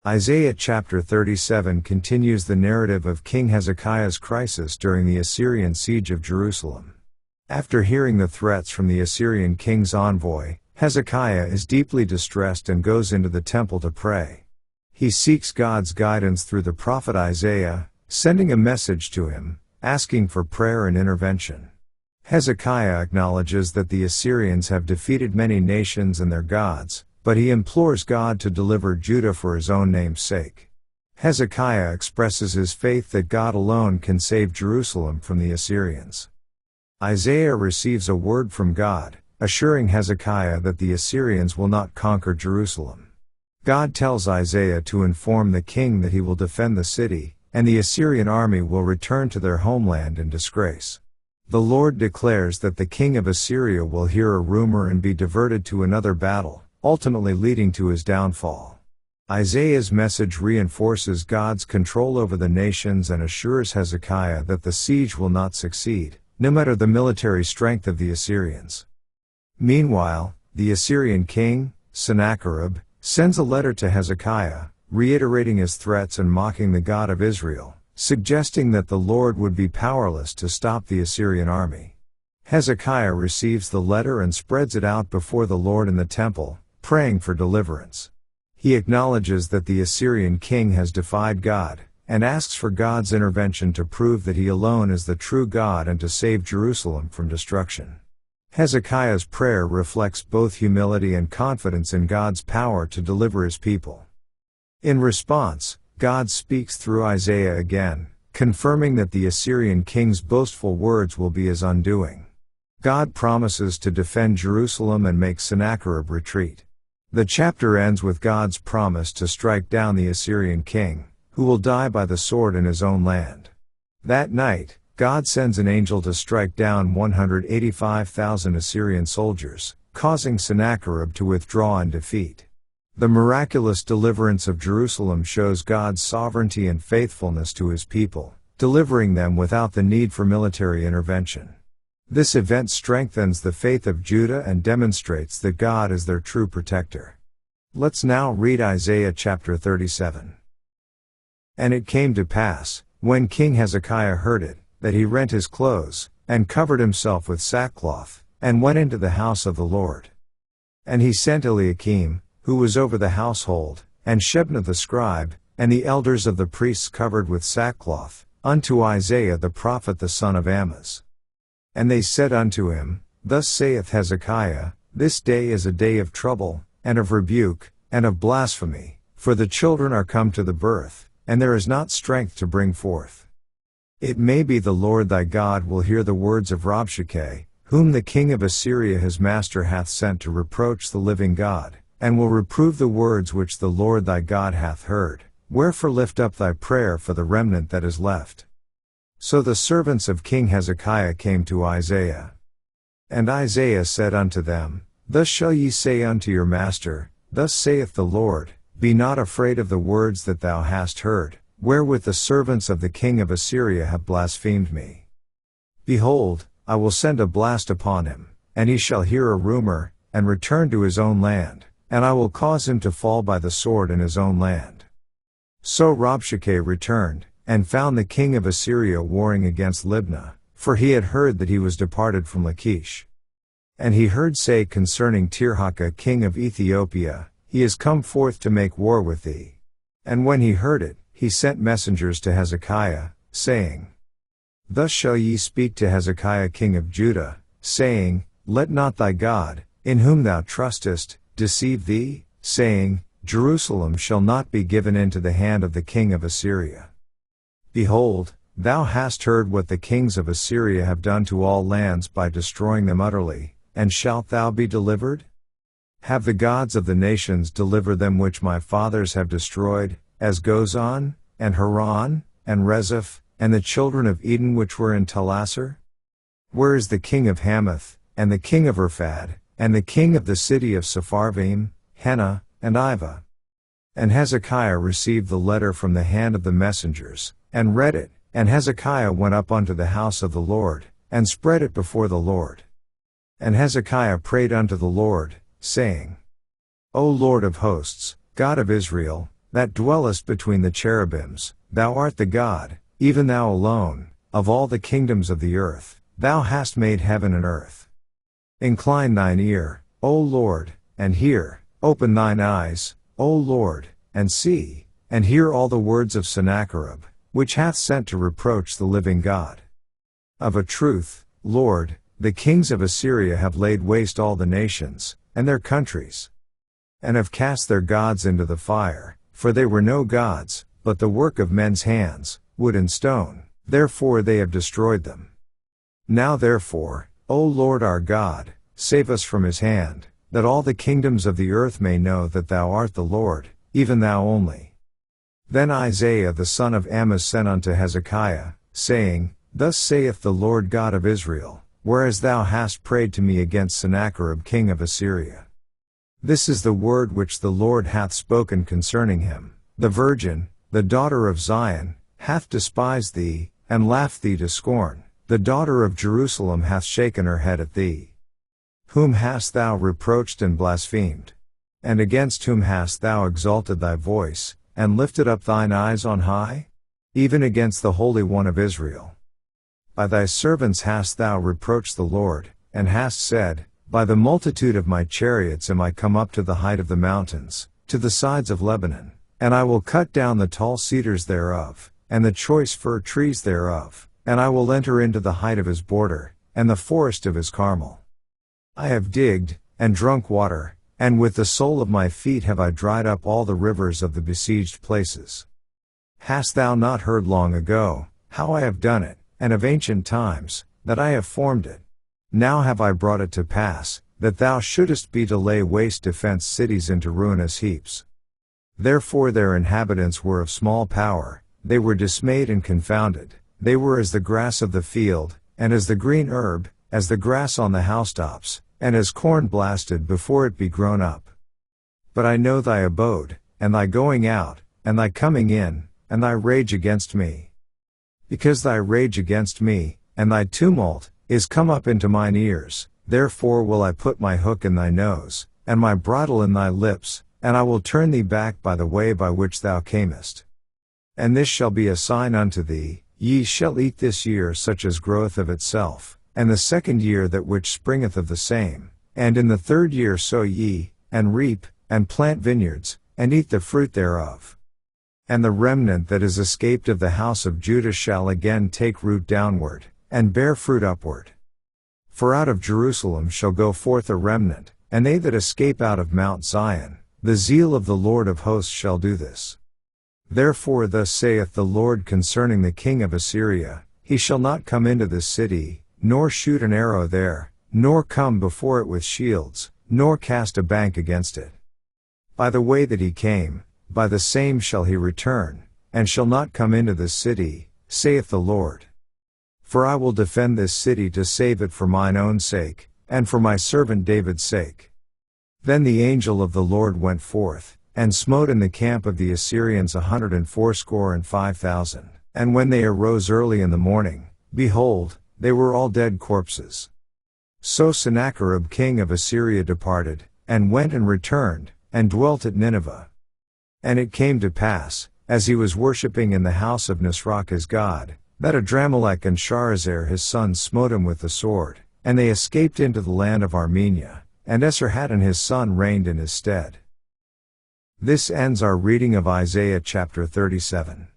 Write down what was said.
Isaiah chapter 37 continues the narrative of King Hezekiah's crisis during the Assyrian siege of Jerusalem. After hearing the threats from the Assyrian king's envoy, Hezekiah is deeply distressed and goes into the temple to pray. He seeks God's guidance through the prophet Isaiah, sending a message to him, asking for prayer and intervention. Hezekiah acknowledges that the Assyrians have defeated many nations and their gods, but he implores God to deliver Judah for his own name's sake. Hezekiah expresses his faith that God alone can save Jerusalem from the Assyrians. Isaiah receives a word from God, assuring Hezekiah that the Assyrians will not conquer Jerusalem. God tells Isaiah to inform the king that he will defend the city, and the Assyrian army will return to their homeland in disgrace. The Lord declares that the king of Assyria will hear a rumor and be diverted to another battle, ultimately leading to his downfall. Isaiah's message reinforces God's control over the nations and assures Hezekiah that the siege will not succeed, no matter the military strength of the Assyrians. Meanwhile, the Assyrian king, Sennacherib, sends a letter to Hezekiah, reiterating his threats and mocking the God of Israel, suggesting that the Lord would be powerless to stop the Assyrian army. Hezekiah receives the letter and spreads it out before the Lord in the temple, praying for deliverance. He acknowledges that the Assyrian king has defied God, and asks for God's intervention to prove that he alone is the true God and to save Jerusalem from destruction. Hezekiah's prayer reflects both humility and confidence in God's power to deliver his people. In response, God speaks through Isaiah again, confirming that the Assyrian king's boastful words will be his undoing. God promises to defend Jerusalem and make Sennacherib retreat. The chapter ends with God's promise to strike down the Assyrian king, who will die by the sword in his own land. That night, God sends an angel to strike down 185,000 Assyrian soldiers, causing Sennacherib to withdraw in defeat. The miraculous deliverance of Jerusalem shows God's sovereignty and faithfulness to his people, delivering them without the need for military intervention. This event strengthens the faith of Judah and demonstrates that God is their true protector. Let's now read Isaiah chapter 37. And it came to pass, when King Hezekiah heard it, that he rent his clothes, and covered himself with sackcloth, and went into the house of the Lord. And he sent Eliakim, who was over the household, and Shebna the scribe, and the elders of the priests covered with sackcloth, unto Isaiah the prophet the son of Amoz. And they said unto him, Thus saith Hezekiah, This day is a day of trouble, and of rebuke, and of blasphemy, for the children are come to the birth, and there is not strength to bring forth. It may be the Lord thy God will hear the words of Rabshakeh, whom the king of Assyria his master hath sent to reproach the living God, and will reprove the words which the Lord thy God hath heard. Wherefore lift up thy prayer for the remnant that is left. So the servants of King Hezekiah came to Isaiah. And Isaiah said unto them, Thus shall ye say unto your master, Thus saith the Lord, Be not afraid of the words that thou hast heard, wherewith the servants of the king of Assyria have blasphemed me. Behold, I will send a blast upon him, and he shall hear a rumor, and return to his own land, and I will cause him to fall by the sword in his own land. So Rabshakeh returned, and found the king of Assyria warring against Libnah, for he had heard that he was departed from Lachish. And he heard say concerning Tirhakah king of Ethiopia, He is come forth to make war with thee. And when he heard it, he sent messengers to Hezekiah, saying, Thus shall ye speak to Hezekiah king of Judah, saying, Let not thy God, in whom thou trustest, deceive thee, saying, Jerusalem shall not be given into the hand of the king of Assyria. Behold, thou hast heard what the kings of Assyria have done to all lands by destroying them utterly, and shalt thou be delivered? Have the gods of the nations delivered them which my fathers have destroyed, as Gozan, and Haran, and Rezeph, and the children of Eden which were in Telassar? Where is the king of Hamath, and the king of Arphad, and the king of the city of Sepharvaim, Hena, and Iva? And Hezekiah received the letter from the hand of the messengers, and read it, and Hezekiah went up unto the house of the Lord, and spread it before the Lord. And Hezekiah prayed unto the Lord, saying, O Lord of hosts, God of Israel, that dwellest between the cherubims, thou art the God, even thou alone, of all the kingdoms of the earth, thou hast made heaven and earth. Incline thine ear, O Lord, and hear, open thine eyes, O Lord, and see, and hear all the words of Sennacherib, which hath sent to reproach the living God. Of a truth, Lord, the kings of Assyria have laid waste all the nations, and their countries, and have cast their gods into the fire, for they were no gods, but the work of men's hands, wood and stone, therefore they have destroyed them. Now therefore, O Lord our God, save us from his hand, that all the kingdoms of the earth may know that thou art the Lord, even thou only. Then Isaiah the son of Amoz sent unto Hezekiah, saying, Thus saith the Lord God of Israel, whereas thou hast prayed to me against Sennacherib king of Assyria. This is the word which the Lord hath spoken concerning him. The virgin, the daughter of Zion, hath despised thee, and laughed thee to scorn. The daughter of Jerusalem hath shaken her head at thee. Whom hast thou reproached and blasphemed? And against whom hast thou exalted thy voice, and lifted up thine eyes on high? Even against the Holy One of Israel. By thy servants hast thou reproached the Lord, and hast said, By the multitude of my chariots am I come up to the height of the mountains, to the sides of Lebanon, and I will cut down the tall cedars thereof, and the choice fir trees thereof, and I will enter into the height of his border, and the forest of his Carmel. I have digged, and drunk water, and with the sole of my feet have I dried up all the rivers of the besieged places. Hast thou not heard long ago, how I have done it, and of ancient times, that I have formed it? Now have I brought it to pass, that thou shouldest be to lay waste defenced cities into ruinous heaps. Therefore their inhabitants were of small power, they were dismayed and confounded, they were as the grass of the field, and as the green herb, as the grass on the housetops, and as corn blasted before it be grown up. But I know thy abode, and thy going out, and thy coming in, and thy rage against me. Because thy rage against me, and thy tumult, is come up into mine ears, therefore will I put my hook in thy nose, and my bridle in thy lips, and I will turn thee back by the way by which thou camest. And this shall be a sign unto thee, ye shall eat this year such as groweth of itself, and the second year that which springeth of the same, and in the third year sow ye, and reap, and plant vineyards, and eat the fruit thereof. And the remnant that is escaped of the house of Judah shall again take root downward, and bear fruit upward. For out of Jerusalem shall go forth a remnant, and they that escape out of Mount Zion, the zeal of the Lord of hosts shall do this. Therefore thus saith the Lord concerning the king of Assyria, he shall not come into this city, nor shoot an arrow there, nor come before it with shields, nor cast a bank against it. By the way that he came, by the same shall he return, and shall not come into this city, saith the Lord. For I will defend this city to save it for mine own sake, and for my servant David's sake. Then the angel of the Lord went forth, and smote in the camp of the Assyrians 185,000, and when they arose early in the morning, behold, they were all dead corpses. So Sennacherib king of Assyria departed, and went and returned, and dwelt at Nineveh. And it came to pass, as he was worshipping in the house of Nisroch his god, that Adramelech and Sharezer his sons smote him with the sword, and they escaped into the land of Armenia, and Esarhaddon his son reigned in his stead. This ends our reading of Isaiah chapter 37.